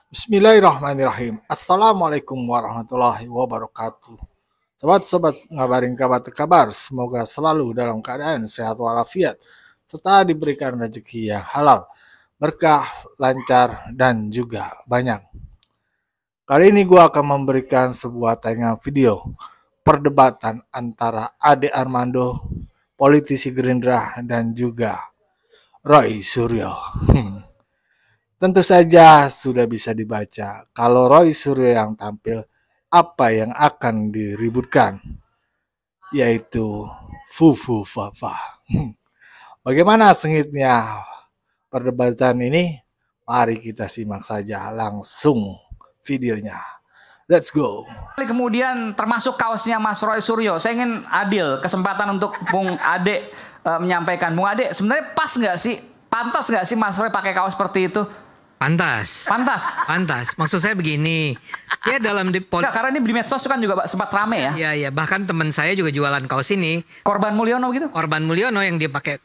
Bismillahirrahmanirrahim. Assalamualaikum warahmatullahi wabarakatuh. Sobat-sobat ngabarin kabar, semoga selalu dalam keadaan sehat walafiat, serta diberikan rezeki yang halal, berkah, lancar, dan juga banyak. Kali ini gue akan memberikan sebuah tayangan video perdebatan antara Ade Armando, politisi Gerindra, dan juga Roy Suryo. Tentu saja sudah bisa dibaca kalau Roy Suryo yang tampil, apa yang akan diributkan, yaitu fufu fafa. Bagaimana sengitnya perdebatan ini? Mari kita simak saja langsung videonya. Let's go. Kemudian termasuk kaosnya Mas Roy Suryo. Saya ingin adil kesempatan untuk Bung Ade menyampaikan. Bung Ade, sebenarnya pas nggak sih? Pantas nggak sih Mas Roy pakai kaos seperti itu? Pantas. Pantas. Pantas. Maksud saya begini. Ya dalam karena ini di medsos kan juga sempat rame ya. Iya, iya. Bahkan teman saya juga jualan kaos ini. Korban Mulyono gitu? Korban Mulyono yang dia pakai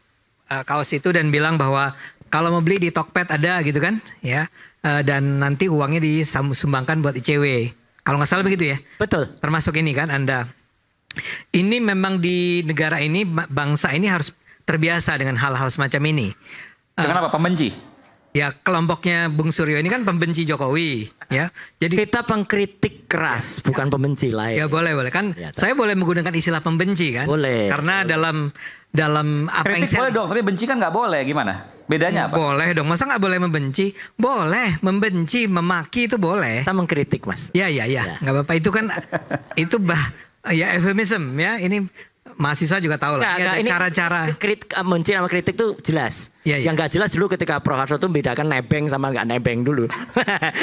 kaos itu dan bilang bahwa kalau mau beli di Tokped ada gitu kan. Ya. Dan nanti uangnya disumbangkan buat ICW. Kalau nggak salah begitu ya? Betul. Termasuk ini kan Anda. Ini memang di negara ini, bangsa ini harus terbiasa dengan hal-hal semacam ini. Dengan apa? Pembenci? Ya kelompoknya Bung Suryo ini kan pembenci Jokowi, ya. Jadi kita pengkritik keras, bukan pembenci lain. Ya boleh kan. Ya, saya boleh menggunakan istilah pembenci kan? Boleh. Karena boleh. dalam apa kritik yang saya boleh dong, tapi benci kan nggak boleh. Gimana? Bedanya apa? Boleh dong. Masa nggak boleh membenci? Boleh, membenci, memaki itu boleh. Kita mengkritik, Mas. Ya. Nggak apa-apa, itu kan itu ya eufemism ya. Ini mahasiswa juga tahu lah. Nah, ini cara-cara benci sama kritik tuh jelas. Ya. Yang nggak jelas dulu ketika Prof Harso tuh membedakan nebeng sama nggak nebeng dulu.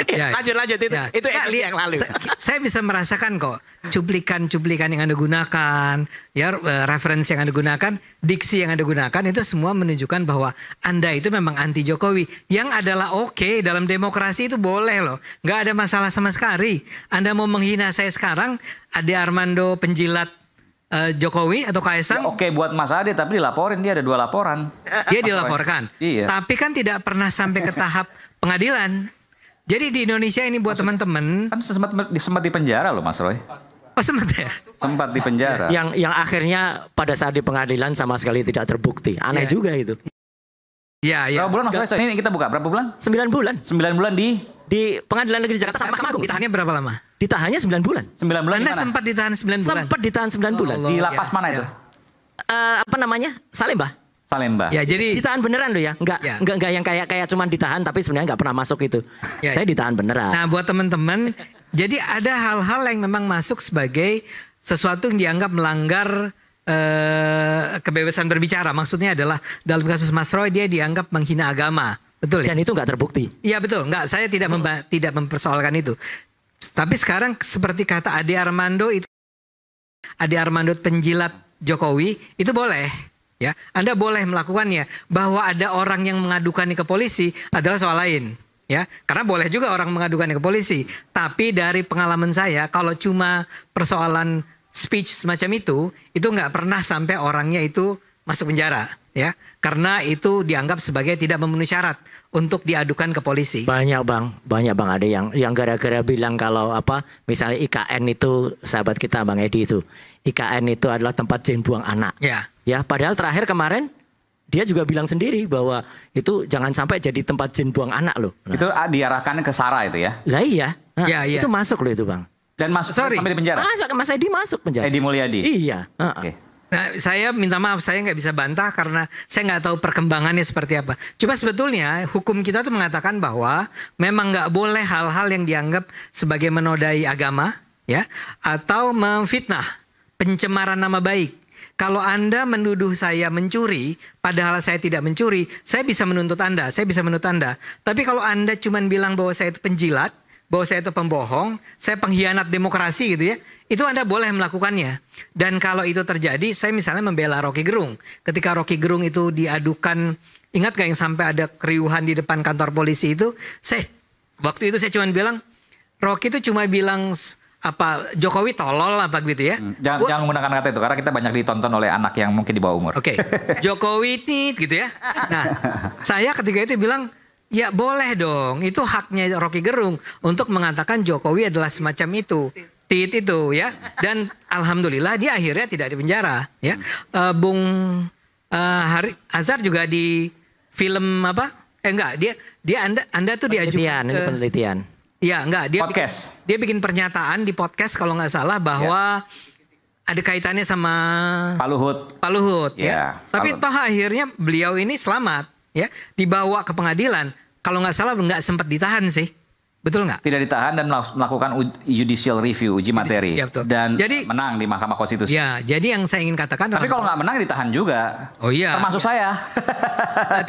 Lanjut itu. Ya. Itu yang lalu. Saya bisa merasakan kok cuplikan-cuplikan yang Anda gunakan, ya referensi yang Anda gunakan, diksi yang Anda gunakan itu semua menunjukkan bahwa Anda itu memang anti Jokowi. Yang adalah oke, dalam demokrasi itu boleh loh. Nggak ada masalah sama sekali. Anda mau menghina saya sekarang, Ade Armando penjilat Jokowi atau Kaisang? Ya, oke buat Mas Ade, tapi dilaporin, dia ada 2 laporan. Dia dilaporkan. Iya. Tapi kan tidak pernah sampai ke tahap pengadilan. Jadi di Indonesia ini buat teman-teman. Kan sempat di penjara loh Mas Roy. Oh sempat ya? Sempat di penjara. Yang akhirnya pada saat di pengadilan sama sekali tidak terbukti. Aneh juga itu. Iya. Berapa bulan Mas Roy? Ini kita buka berapa bulan? 9 bulan. 9 bulan di Pengadilan Negeri Jakarta sama Mahkamah Agung. Ditahannya berapa lama? Ditahannya 9 bulan. 9 bulan. Anda sempat ditahan 9 bulan? Sempat ditahan 9 bulan. Di lapas mana itu? Apa namanya? Salemba. Salemba. Ya, jadi ditahan beneran loh ya. Enggak yang kayak cuman ditahan tapi sebenarnya nggak pernah masuk itu. Saya ditahan beneran. Nah, buat teman-teman, jadi ada hal-hal yang memang masuk sebagai sesuatu yang dianggap melanggar kebebasan berbicara. Maksudnya adalah dalam kasus Mas Roy dia dianggap menghina agama. Betul ya? Dan itu nggak terbukti. Iya betul, nggak. Saya tidak mempersoalkan itu. Tapi sekarang seperti kata Ade Armando itu, Ade Armando penjilat Jokowi itu boleh, ya. Anda boleh melakukannya. Bahwa ada orang yang mengadukannya ke polisi adalah soal lain, ya. Karena boleh juga orang mengadukannya ke polisi. Tapi dari pengalaman saya, kalau cuma persoalan speech semacam itu nggak pernah sampai orangnya itu masuk penjara, ya, karena itu dianggap sebagai tidak memenuhi syarat untuk diadukan ke polisi. Banyak bang ada yang gara-gara bilang kalau misalnya IKN itu sahabat kita Bang Edi itu, IKN itu adalah tempat jin buang anak. Ya, padahal terakhir kemarin dia juga bilang sendiri bahwa itu jangan sampai jadi tempat jin buang anak loh. Nah. Itu diarahkan ke Sarah itu ya? Lah iya. Itu masuk loh itu bang. Dan masuk sampai di penjara? Mas Edi masuk penjara. Edi Mulyadi? Iya. Okay. Nah, saya minta maaf, saya nggak bisa bantah karena saya nggak tahu perkembangannya seperti apa. Cuma sebetulnya hukum kita tuh mengatakan bahwa memang nggak boleh hal-hal yang dianggap sebagai menodai agama, ya, atau memfitnah, pencemaran nama baik. Kalau Anda menuduh saya mencuri, padahal saya tidak mencuri, saya bisa menuntut Anda, Tapi kalau Anda cuma bilang bahwa saya itu penjilat, bahwa saya itu pembohong, saya pengkhianat demokrasi gitu ya, itu Anda boleh melakukannya. Dan kalau itu terjadi, saya misalnya membela Rocky Gerung. Ketika Rocky Gerung itu diadukan, ingat gak yang sampai ada keriuhan di depan kantor polisi itu, waktu itu saya cuma bilang, Rocky itu cuma bilang Jokowi tolol apa gitu ya. Jangan menggunakan kata itu, karena kita banyak ditonton oleh anak yang mungkin di bawah umur. Oke. Jokowi nih gitu ya. Nah, saya ketika itu bilang, Ya boleh dong, itu haknya Rocky Gerung untuk mengatakan Jokowi adalah semacam itu, tit itu ya. Dan alhamdulillah dia akhirnya tidak dipenjara ya. Bung Azhar juga di film apa? Enggak, Anda tuh diajukan ke penelitian. Ya enggak, podcast. Dia bikin pernyataan di podcast kalau nggak salah bahwa ada kaitannya sama Pak Luhut ya. Tapi toh akhirnya beliau ini selamat. Ya, dibawa ke pengadilan. Kalau nggak salah nggak sempat ditahan sih, betul nggak? Tidak ditahan dan melakukan judicial review, uji materi, ya, dan jadi, menang di Mahkamah Konstitusi. Ya, jadi yang saya ingin katakan. Tapi kalau nggak menang ditahan juga. Oh iya. Termasuk saya.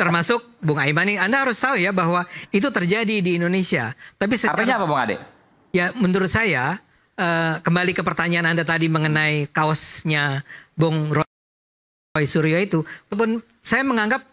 Termasuk Bung Aiman ini. Anda harus tahu ya bahwa itu terjadi di Indonesia. Tapi artinya apa, Bung Ade? Ya, menurut saya kembali ke pertanyaan Anda tadi mengenai kaosnya Bung Roy Suryo itu, walaupun saya menganggap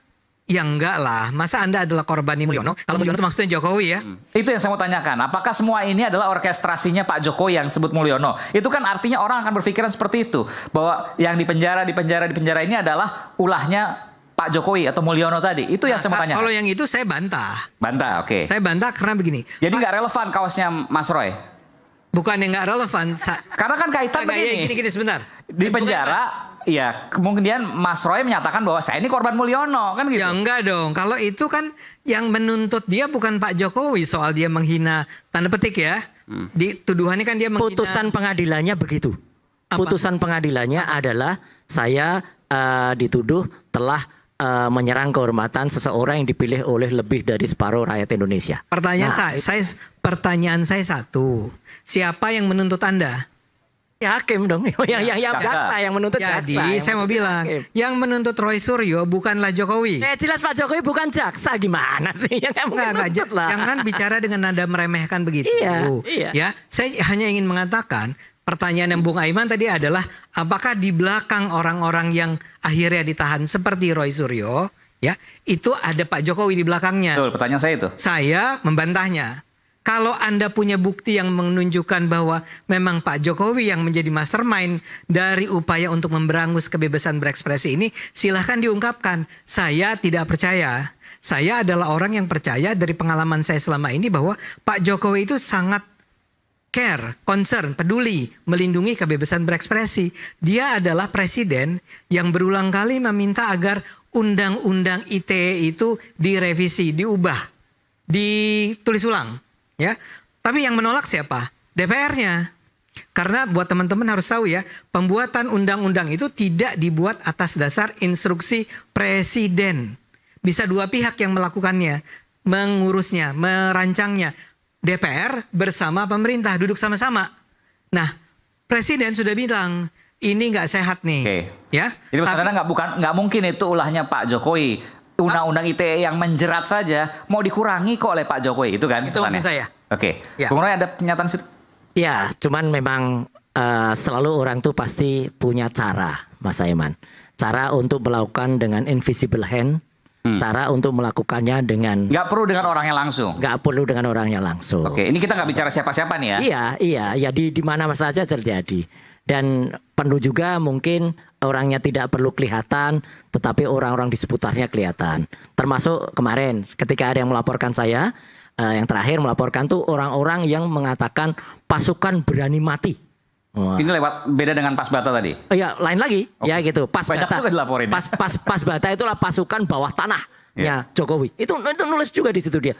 ya enggak lah, masa Anda adalah korban Mulyono? Kalau Mulyono itu maksudnya Jokowi ya? Itu yang saya mau tanyakan. Apakah semua ini adalah orkestrasinya Pak Jokowi yang disebut Mulyono? Itu kan artinya orang akan berpikiran seperti itu, bahwa yang di penjara ini adalah ulahnya Pak Jokowi atau Mulyono tadi. Itu yang saya mau tanyakan. Kalau yang itu saya bantah. Bantah, oke. Saya bantah karena begini. Jadi nggak relevan kaosnya Mas Roy? Bukan yang nggak relevan. Karena kan kaitan begini. Gini sebentar. Di penjara. Iya, kemudian Mas Roy menyatakan bahwa saya ini korban Mulyono, kan gitu. Ya enggak dong, kalau itu kan yang menuntut dia bukan Pak Jokowi soal dia menghina, tanda petik ya. Di tuduhannya kan dia menghina. Putusan pengadilannya begitu. Apa? Putusan pengadilannya adalah saya dituduh telah menyerang kehormatan seseorang yang dipilih oleh lebih dari separuh rakyat Indonesia. Pertanyaan saya satu, siapa yang menuntut Anda? Ya hakim dong, yang jaksa yang menuntut jaksa. Jadi saya mau bilang, yang menuntut Roy Suryo bukanlah Jokowi. Jelas Pak Jokowi bukan jaksa, gimana sih? Jangan bicara dengan nada meremehkan begitu. Iya. Ya, saya hanya ingin mengatakan pertanyaan yang Bung Aiman tadi adalah apakah di belakang orang-orang yang akhirnya ditahan seperti Roy Suryo, ya itu ada Pak Jokowi di belakangnya. Betul, pertanyaan saya itu. Saya membantahnya. Kalau Anda punya bukti yang menunjukkan bahwa memang Pak Jokowi yang menjadi mastermind dari upaya untuk memberangus kebebasan berekspresi ini, silahkan diungkapkan. Saya tidak percaya. Saya adalah orang yang percaya dari pengalaman saya selama ini bahwa Pak Jokowi itu sangat care, concern, peduli, melindungi kebebasan berekspresi. Dia adalah presiden yang berulang kali meminta agar undang-undang ITE itu direvisi, diubah, ditulis ulang. Ya, tapi yang menolak siapa? DPR-nya. Karena buat teman-teman harus tahu ya, pembuatan undang-undang itu tidak dibuat atas dasar instruksi presiden. Bisa dua pihak yang melakukannya, mengurusnya, merancangnya. DPR bersama pemerintah duduk sama-sama. Nah, presiden sudah bilang ini nggak sehat nih. Oke. Ya. Jadi maksudnya nggak mungkin itu ulahnya Pak Jokowi. Undang-undang ITE yang menjerat saja mau dikurangi kok oleh Pak Jokowi, itu kan? Itu maksud saya. Oke. Ya. Bung Roy ada pernyataan situ? Ya, cuman memang selalu orang tuh pasti punya cara, Mas Aiman. Cara untuk melakukan dengan invisible hand, cara untuk melakukannya dengan... Nggak perlu dengan orangnya langsung? Nggak perlu dengan orangnya langsung. Oke, ini kita nggak bicara siapa-siapa nih ya? Iya, di mana saja terjadi. Dan perlu juga mungkin orangnya tidak perlu kelihatan, tetapi orang-orang di seputarnya kelihatan. Termasuk kemarin ketika ada yang melaporkan saya, yang terakhir melaporkan tuh orang-orang yang mengatakan pasukan berani mati. Wah. Ini lewat beda dengan Pas Bata tadi? Iya, lain lagi. Okay. Ya gitu. Pas Banyak Bata. Juga dilaporin. Pas Bata itulah pasukan bawah tanah. Ya, Jokowi. Itu nulis juga di situ dia.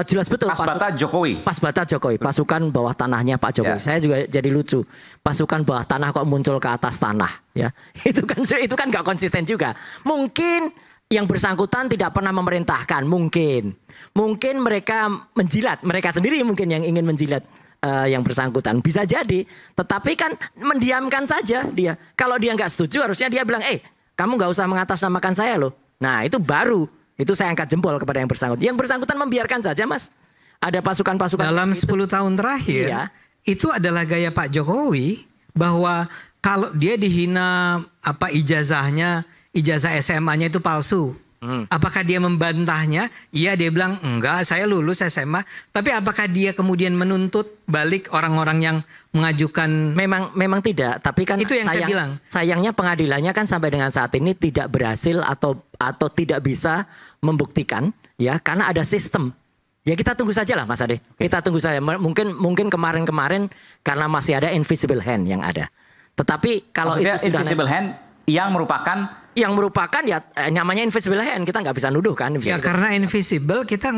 Jelas betul. Pas Bata Jokowi. Pas Bata Jokowi. Pasukan bawah tanahnya Pak Jokowi. Saya juga jadi lucu. Pasukan bawah tanah kok muncul ke atas tanah, ya. Itu kan nggak konsisten juga. Mungkin yang bersangkutan tidak pernah memerintahkan, mungkin mereka menjilat, mereka sendiri mungkin yang ingin menjilat yang bersangkutan, bisa jadi. Tetapi kan mendiamkan saja dia. Kalau dia nggak setuju, harusnya dia bilang, kamu nggak usah mengatasnamakan saya loh. Nah itu baru, itu saya angkat jempol kepada yang bersangkutan. Yang bersangkutan membiarkan saja, Mas. Ada pasukan-pasukan. Dalam 10 tahun terakhir, itu adalah gaya Pak Jokowi, bahwa kalau dia dihina ijazah SMA-nya itu palsu. Apakah dia membantahnya? Iya, dia bilang enggak, saya lulus SMA. Tapi apakah dia kemudian menuntut balik orang-orang yang mengajukan? Memang tidak. Tapi kan itu yang saya bilang. Sayangnya pengadilannya kan sampai dengan saat ini tidak berhasil atau tidak bisa membuktikan ya karena ada sistem. Ya kita tunggu saja lah Mas Ade. Kita tunggu saja. Mungkin kemarin karena masih ada invisible hand yang ada. Tetapi kalau maksudnya itu sudah invisible hand yang merupakan ya namanya invisible hand, kita nggak bisa nuduh kan. Ya karena invisible kita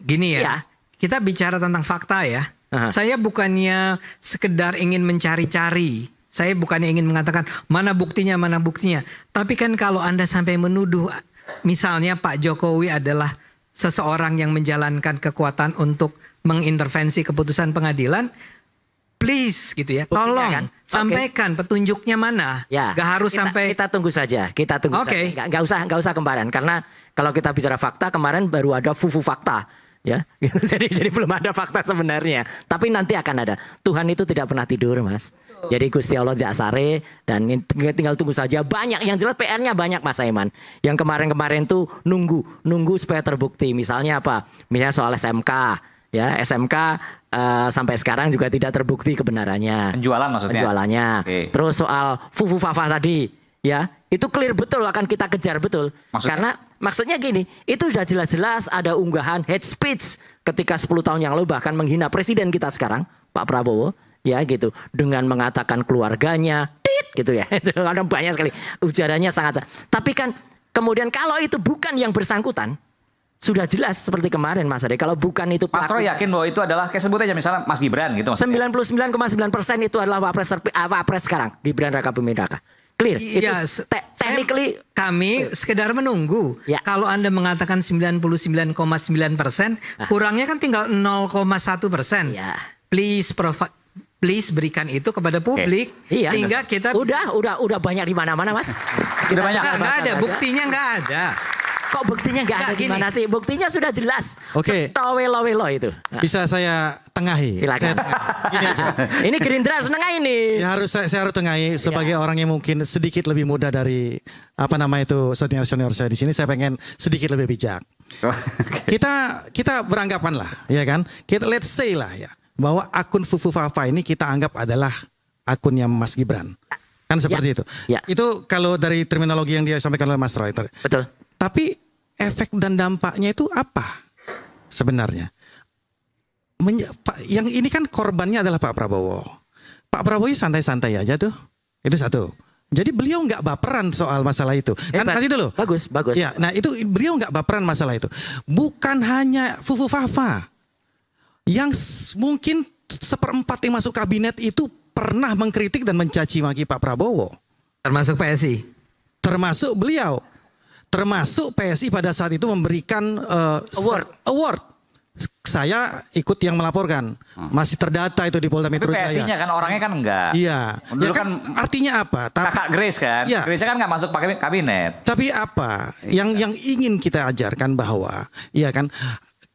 gini ya. Kita bicara tentang fakta ya. Saya bukannya sekedar ingin mencari-cari. Saya bukannya ingin mengatakan mana buktinya. Tapi kan kalau Anda sampai menuduh misalnya Pak Jokowi adalah seseorang yang menjalankan kekuatan untuk mengintervensi keputusan pengadilan, please gitu ya, tolong kan? Sampaikan petunjuknya mana. Ya, gak harus sampai kita tunggu saja, saja. Gak usah kemarin, karena kalau kita bicara fakta kemarin baru ada fufu fakta. Ya, jadi belum ada fakta sebenarnya. Tapi nanti akan ada. Tuhan itu tidak pernah tidur, Mas. Jadi Gusti Allah tidak sare dan tinggal tunggu saja. Banyak yang jelas PR-nya banyak, Mas Aiman. Yang kemarin tuh nunggu supaya terbukti. Misalnya apa? Misalnya soal SMK, ya SMK sampai sekarang juga tidak terbukti kebenarannya. Penjualan maksudnya. Penjualannya. Okay. Terus soal Fufu Fafa tadi, ya itu clear betul, akan kita kejar betul. Karena maksudnya gini, itu sudah jelas-jelas ada unggahan hate speech ketika 10 tahun yang lalu bahkan menghina presiden kita sekarang, Pak Prabowo, ya gitu, dengan mengatakan keluarganya, gitu ya. Itu ada banyak sekali ujarannya sangat. Tapi kan kemudian kalau itu bukan yang bersangkutan, sudah jelas seperti kemarin Mas Ade. Kalau bukan itu Mas Roy yakin bahwa itu adalah, kayak sebut aja misalnya Mas Gibran gitu. 99,9% itu adalah wapres sekarang, Gibran Rakabuming Raka. Clear. Iya, technically kami sekedar menunggu. Ya. Kalau Anda mengatakan 99,9%, kurangnya kan tinggal 0,1%. Ya. Please berikan itu kepada publik. Iya, sehingga kita udah banyak di mana-mana, Mas. Udah banyak. Nggak ada, buktinya nggak ada. Kok buktinya nggak ada di mana sih? Buktinya sudah jelas. Oke. Welo itu. Nah. Bisa saya tengahi? Silakan. Ini aja. Ini Gerindra seneng ini. Ya saya harus tengahi sebagai orang yang mungkin sedikit lebih muda dari senior saya di sini. Saya pengen sedikit lebih bijak. Kita beranggapan lah, ya kan? Let's say lah ya, bahwa akun Fufu Fafa ini kita anggap adalah akunnya Mas Gibran. Kan seperti itu. Ya. Itu kalau dari terminologi yang dia sampaikan oleh Mas Roy. Betul. Tapi efek dan dampaknya itu apa sebenarnya? Yang ini kan korbannya adalah Pak Prabowo. Pak Prabowo santai-santai aja tuh. Itu satu. Jadi beliau nggak baperan soal masalah itu. Nanti dulu. Bagus. Ya, nah itu beliau nggak baperan masalah itu. Bukan hanya Fufu Fafa. Yang mungkin 1/4 yang masuk kabinet itu pernah mengkritik dan mencaci maki Pak Prabowo. Termasuk PSI. Termasuk beliau. Termasuk PSI pada saat itu memberikan award. Saya ikut yang melaporkan. Masih terdata itu di Polda Metro Jaya. PSI-nya kan orangnya kan enggak. Iya. Dulu Ya kan artinya apa? Kakak Grace kan. Ya. Grace kan nggak masuk pakai kabinet. Tapi apa? Yang ingin kita ajarkan bahwa ya kan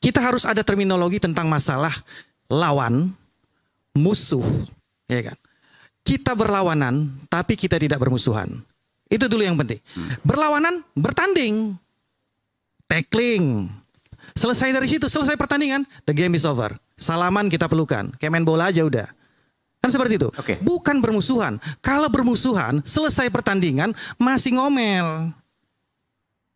kita harus ada terminologi tentang masalah lawan, musuh, ya kan. Kita berlawanan tapi kita tidak bermusuhan. Itu dulu yang penting. Berlawanan, bertanding, tackling. Selesai dari situ, selesai pertandingan, the game is over. Salaman kita pelukan, kayak main bola aja udah. Kan seperti itu. Okay. Bukan bermusuhan. Kalau bermusuhan, selesai pertandingan masih ngomel.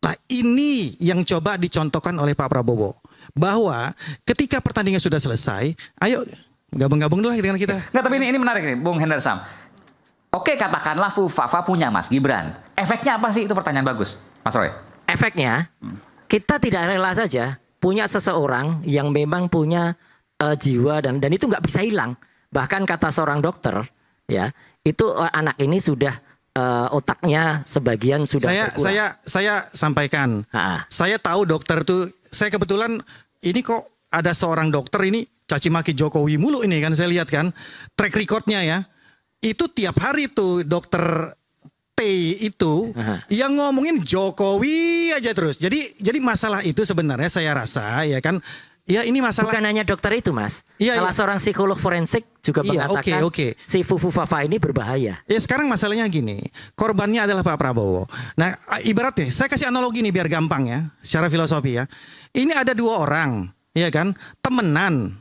Nah ini yang coba dicontohkan oleh Pak Prabowo. Bahwa ketika pertandingan sudah selesai, ayo gabung-gabung dulu dengan kita. Nggak, tapi ini menarik nih, Bung Hendar Sam. Oke, katakanlah Fafa punya Mas Gibran. Efeknya apa sih? Itu pertanyaan bagus, Mas Roy. Efeknya, kita tidak rela saja punya seseorang yang memang punya jiwa dan itu nggak bisa hilang. Bahkan kata seorang dokter, ya itu anak ini sudah otaknya sebagian sudah saya sampaikan. Saya tahu dokter tuh, saya kebetulan ini kok ada seorang dokter ini caci maki Jokowi mulu ini kan, saya lihat kan track recordnya ya. Itu tiap hari tuh dokter T itu yang ngomongin Jokowi aja terus. Jadi masalah itu sebenarnya saya rasa ya kan, ya ini masalah. Bukan hanya dokter itu Mas. Salah seorang psikolog forensik juga mengatakan si Fufu Fafa ini berbahaya. Ya sekarang masalahnya gini, korbannya adalah Pak Prabowo. Nah ibaratnya, saya kasih analogi nih biar gampang ya, secara filosofi ya. Ini ada 2 orang, ya kan, temenan.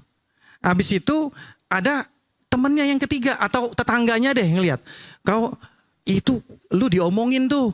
Habis itu ada temennya yang ketiga atau tetangganya deh ngelihat. Kau itu lu diomongin tuh,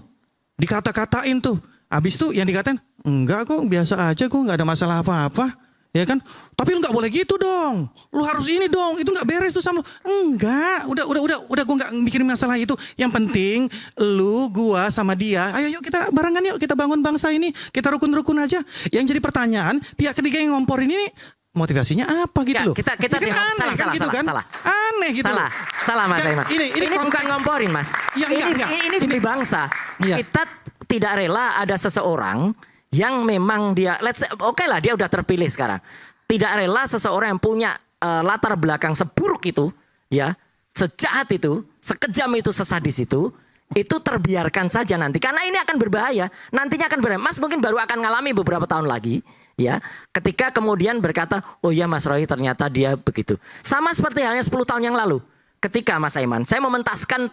dikata-katain tuh. Habis itu yang dikatain, Enggak kok, biasa aja kok, nggak ada masalah apa-apa. Ya kan? Tapi lu nggak boleh gitu dong. Lu harus ini dong. Itu nggak beres tuh sama lu. Enggak, udah gua nggak mikirin masalah itu. Yang penting lu, gua sama dia. Ayo yuk kita barengan yuk, kita bangun bangsa ini. Kita rukun-rukun aja. Yang jadi pertanyaan, pihak ketiga yang ngomporin ini motivasinya apa gitu Ya, loh. kita Ini kan salah, aneh kan salah, gitu kan. salah. Aneh gitu Salah, loh. salah Mas Ya, Aiman. ini bukan konteks- ngomporin Mas. Ya, enggak. Ini demi bangsa. Iya. Kita tidak rela ada seseorang yang memang dia, let's say, oke lah dia udah terpilih sekarang. Tidak rela seseorang yang punya latar belakang seburuk itu, ya, sejahat itu, sekejam itu, sesadis itu terbiarkan saja nanti. Karena ini akan berbahaya. Nantinya akan berbahaya. Mas mungkin baru akan ngalami beberapa tahun lagi, ya, ketika kemudian berkata, oh ya Mas Roy ternyata dia begitu. Sama seperti halnya 10 tahun yang lalu. Ketika Mas Aiman, saya mementaskan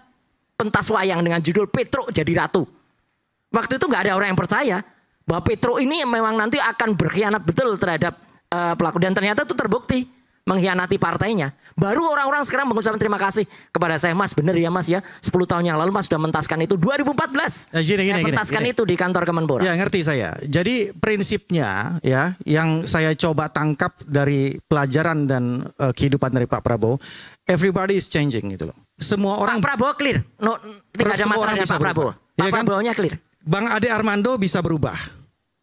pentas wayang dengan judul Petruk Jadi Ratu. Waktu itu nggak ada orang yang percaya bahwa Petruk ini memang nanti akan berkhianat betul terhadap pelaku, dan ternyata itu terbukti mengkhianati partainya. Baru orang-orang sekarang mengucapkan terima kasih kepada saya, Mas, bener ya Mas ya, 10 tahun yang lalu Mas sudah mentaskan itu 2014. Gini, mentaskan itu di kantor Kemenpora. Ya ngerti saya. Jadi prinsipnya ya yang saya coba tangkap dari pelajaran dan kehidupan dari Pak Prabowo, everybody is changing gitu loh. Semua orang. Pak Prabowo clear, tidak ada semua masalah orang dengan bisa Pak Prabowo. berubah. Ya Pak kan? Prabowo-nya clear. Bang Ade Armando bisa berubah,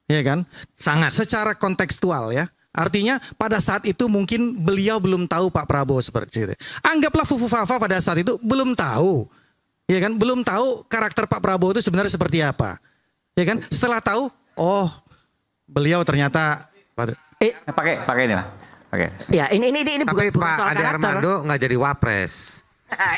ya kan? Sangat. Secara kontekstual ya. Artinya pada saat itu mungkin beliau belum tahu Pak Prabowo seperti itu. Anggaplah Fufu Fafa pada saat itu belum tahu, ya kan? Belum tahu karakter Pak Prabowo itu sebenarnya seperti apa, ya kan? Setelah tahu, oh beliau ternyata pakai ini lah. Oke. Ya, ini Tapi bukan Pak soal Ade karakter. Armando nggak jadi wapres.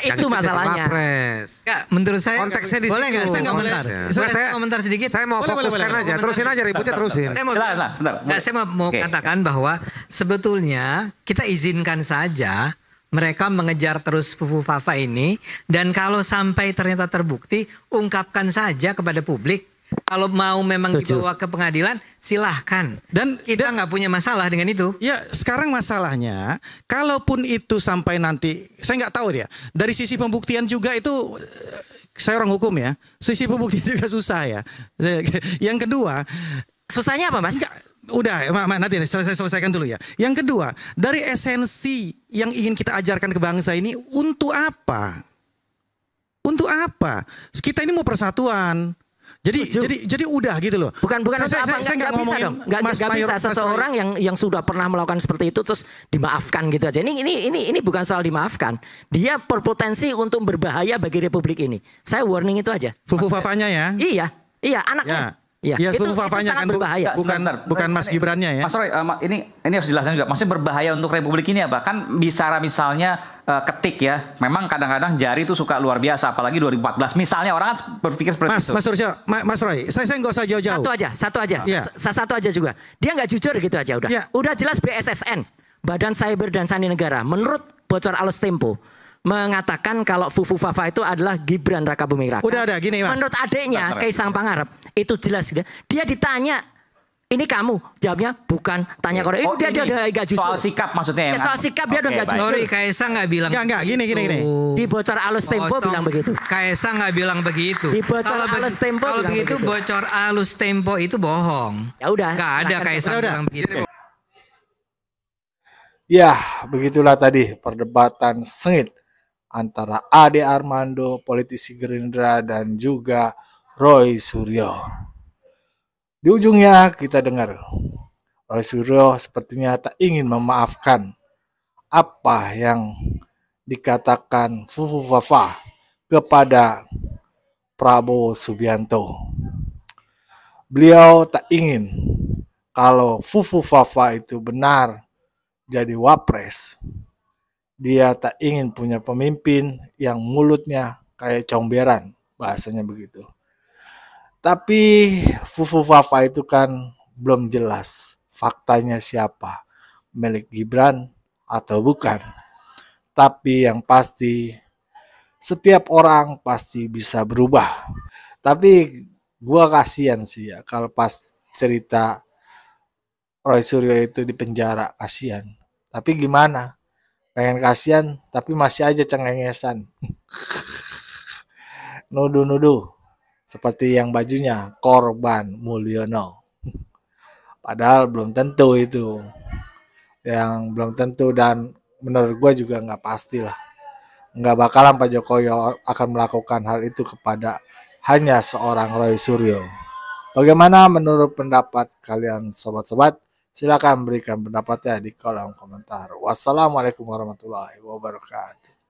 Yang Itu jadi masalahnya. Wapres. Enggak, menurut saya Konteksnya di boleh situ. nggak saya Nggak boleh. komentar? Nggak, Saya komentar sedikit. Saya mau Boleh, fokuskan boleh. aja, terusin aja ributnya terusin. Saya mau Sebentar. Nggak, saya mau Oke. katakan bahwa sebetulnya kita izinkan saja mereka mengejar terus Fufu Fafa ini, dan kalau sampai ternyata terbukti, ungkapkan saja kepada publik. Kalau mau memang Setuju. dibawa ke pengadilan, silahkan. Dan Kita nggak punya masalah dengan itu. ya sekarang masalahnya, kalaupun itu sampai nanti, saya nggak tahu dia. Dari sisi pembuktian juga itu, saya orang hukum ya, sisi pembuktian juga susah ya. Yang kedua, Susahnya apa Mas? enggak, udah, nanti saya selesaikan dulu ya. Yang kedua, dari esensi yang ingin kita ajarkan ke bangsa ini untuk apa? Untuk apa? Kita ini mau persatuan. Jadi udah gitu loh. Bukan Saya apa, nggak nggak bisa ngomongin dong. Nggak Mas bisa Mayor- Mas seseorang yang sudah pernah melakukan seperti itu terus dimaafkan gitu aja. Ini bukan soal dimaafkan. Dia berpotensi untuk berbahaya bagi Republik ini. Saya warning itu aja. Fufu Fafanya ya. Iya anaknya. Ya, itu Fufu Fafanya sangat kan berbahaya. bukan Mas Gibrannya ya. Mas Roy, ini harus dijelaskan juga. Maksudnya berbahaya untuk Republik ini apa? Kan bicara misalnya ketik ya. Memang kadang-kadang jari itu suka luar biasa. Apalagi 2014. Misalnya orang kan berpikir seperti itu. Mas Roy, saya nggak usah jauh-jauh. Satu aja. Iya. Satu aja juga. Dia nggak jujur gitu aja udah. Iya. Udah jelas BSSN, Badan Cyber dan Sandi Negara, menurut bocor alus Tempo mengatakan kalau Fufu Fafa itu adalah Gibran Raka Buming Raka. Udah ada gini Mas. Menurut adiknya Kaisang Pangarep itu jelas dia ditanya, ini kamu, jawabnya bukan, tanya korek. Oh, Dia nggak jujur. soal sikap maksudnya ya. Soal sikap dia udah nggak jujur. Sorry, Kaisang nggak bilang. Enggak, gini. Di bocor alus Tempo Kosong. bilang begitu. Kaisang nggak bilang begitu. Di bocor alus Tempo Kalau bilang begitu begitu. bocor alus Tempo itu bohong. Ya udah. Nggak ada silahkan. Kaisang Ya udah. bilang begitu. Ya, begitulah tadi perdebatan sengit antara Ade Armando, politisi Gerindra, dan juga Roy Suryo. Di ujungnya kita dengar Roy Suryo sepertinya tak ingin memaafkan apa yang dikatakan Fufu Fafa kepada Prabowo Subianto. Beliau tak ingin kalau Fufu Fafa itu benar jadi wapres. Dia tak ingin punya pemimpin yang mulutnya kayak comberan, bahasanya begitu. Tapi Fufu Fafa itu kan belum jelas faktanya siapa, milik Gibran atau bukan. Tapi yang pasti setiap orang pasti bisa berubah. Tapi gua kasihan sih ya kalau pas cerita Roy Suryo itu di penjara, kasihan. Tapi gimana? Pengen kasihan tapi masih aja cengengesan. Nuduh-nuduh seperti yang bajunya Korban Mulyono. Padahal belum tentu itu. Yang belum tentu, dan menurut gue juga nggak pasti lah. Nggak bakalan Pak Jokowi akan melakukan hal itu kepada hanya seorang Roy Suryo. Bagaimana menurut pendapat kalian sobat-sobat? Silakan berikan pendapatnya di kolom komentar. Wassalamualaikum warahmatullahi wabarakatuh.